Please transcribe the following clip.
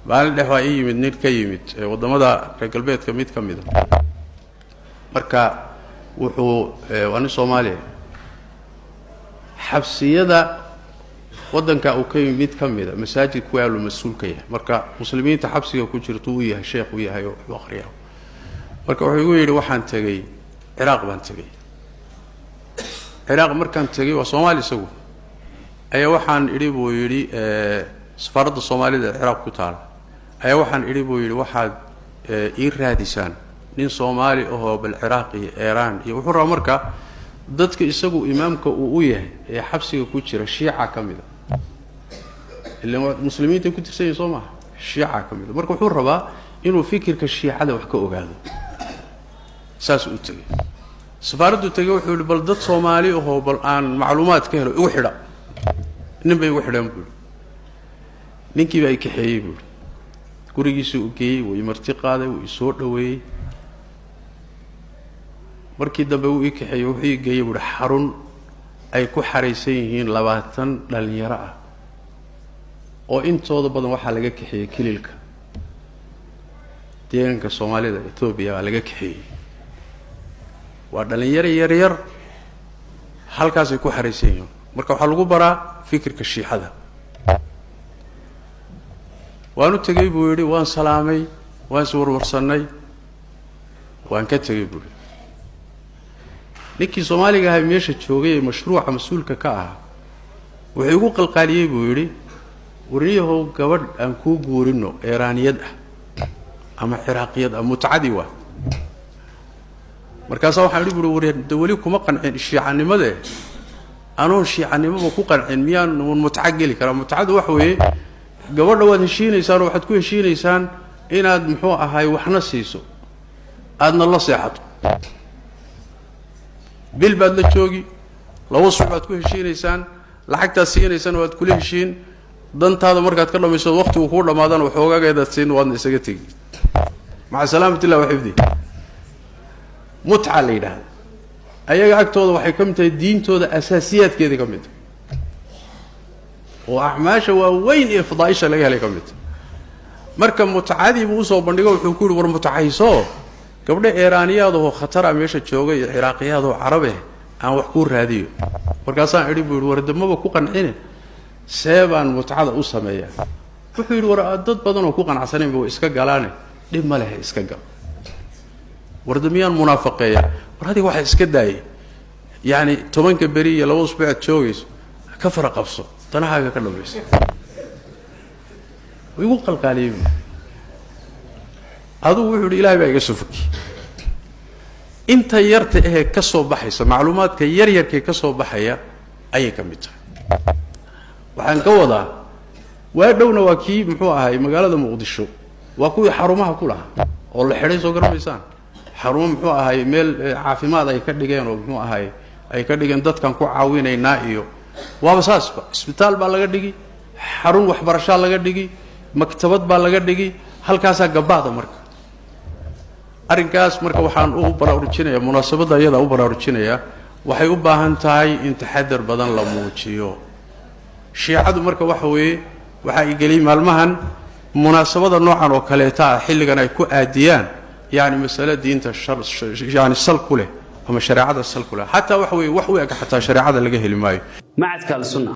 maalin dhex waa ii yimid nin ka yimid wadamada reer galbeedka mid ka mid ah marka wuxuu waa nin Soomaaliya xabsiyada wadanka uu ka yimid mid ka mid ah masaajid ku yaalo mas'uulka yahay marka muslimiinta xabsiga ku jirto uu yahay sheekh uu yahay oo wax akhriyo marka wuxuu igu yiri waxaan tagay Ciraaq baan tagay Ciraaq markaan tagay waa Soomaali isagu ayaa waxaan idhi buu yiri safarada Soomaalida Ciraaq ku taal ayaa waxaan idhi buu yiri waxaad ii raadisaan nin Soomaali oo bal Ciraaq iyo Iran iyo wuxuu rabaa marka dadka isagu imaamka uu yahay ee xabsiga ku jira Shiica kamida ilaa muslimiinta ku tirsan Soomaaliya Shiica kamida marka wuxuu rabaa inuu fikirka Shiicada wax ka ogaado saas u tagay safaradu tagay wuxuu yiri bal dad Soomaali oo bal aan macluumaad ka helo ugu xidha nin bay ugu xidhan buu ninkii bay ka xeeyay buu gurigiisa u geeyay way marti qaaday way soo dhaweeyay markii dambe uu ka xeeyay wuxuu geeyay buu xarun ay ku xareysan yihiin 20 dhalinyaro ah oo intooda badan waxa laga kaxeeyay kililka deegaanka Soomaalida Itoobiya laga kaxeeyay waa dhalinyaro yar halkaas ay ku xareysan yihiin marka waxa lagu baraa fikirka Shiicada waanu tagay buu yiri waan salaamay waan soo warwarsanay waan ka tagay buu ninkii Soomaaliga ahaa meesha joogay mashruuca mas'uulka ka ah wuxuu igu qalqaaliyay buu yiri wariyahow gabadh aan ku guurino Iiraaniyad ah ama Ciraaqiyad ama mutacadi waa markaas waxaan idhi buu wali kuma qancin Shiicanimada anoo Shiicanimada ku qancin miyaan mutacageli kara mutacadu wax weeye gabadha waad heshiinaysaan waxaad ku heshiinaysaan inaad muxuu ahaay waxna siiso aadna la seexato bil baad la joogi laba subaad ku heshiinaysaan lacagta siinaysan waad kula heshiin dantaada markaad ka dhamayso waqtigu ku dhamaadana waxoogageeda siin waad isaga tagi ma salaamtillah wa xifdi mut'a leeyahay ayaga agtooda waxay ka mid tahay diintooda asaasiyaadkeeda ka mid oo acmaasha waa weyn ee fadaaisha laga helay ka mid marka mutacadi buu soo bandhigo wuxuu ku yiri war mutacayso gabdha Iiraaniyada oo khatar ah meesha joogay Ciraaqiyada oo Carabe aan wax ku raadiyo markaas aan idhi buu wardamaba ku qancin seebaan mutacada u sameeyaa wuxuu yiri war dad badan oo ku qanacsaneen buu iska galaan dhib ma leh iska gal wardamiyaan munaafiqeeya war hadi waxa iska daayay yaani 10 bari iyo 2 usbuuc joogayso ka farqabso tanahaaga ka dhamayso wiigu qalqaaliyay adu wuxuu Ilaahay baa iga soo faki inta yarta ee ka soo baxaysa macluumaadka yar ka soo baxaya ayay ka mid tahay waxaan ka wadaa waa dhowna waa kii muxuu ahaay magaalada Muqdisho waa kuwii xarumaha ku lahaa oo la xiray soo garanaysaan xarumo muxuu ahaay meel caafimaad ay ka dhigeen oo muxuu ahaay ay ka dhigeen dadkan ku caawinaynaa iyo waaba saasba isbitaal baa laga dhigi xarun waxbarasho laga dhigi maktabad baa laga dhigi halkaas gabaada marka arinkaas marka waxaan u baraarujinayaa munaasabada iyada u baraarujinayaa waxay u baahan tahay in taxadar badan la muujiyo Shiicadu marka waxa weeye waxa ay galay maalmahan munaasabada noocan oo kale taa xilligan ay ku aadiyaan yaani mas'ala diinta yaani sal ku leh ama shariicada sal ku leh hatta waxa weeye wax weeye hatta shariicada laga heli maayo macadka al-sunnah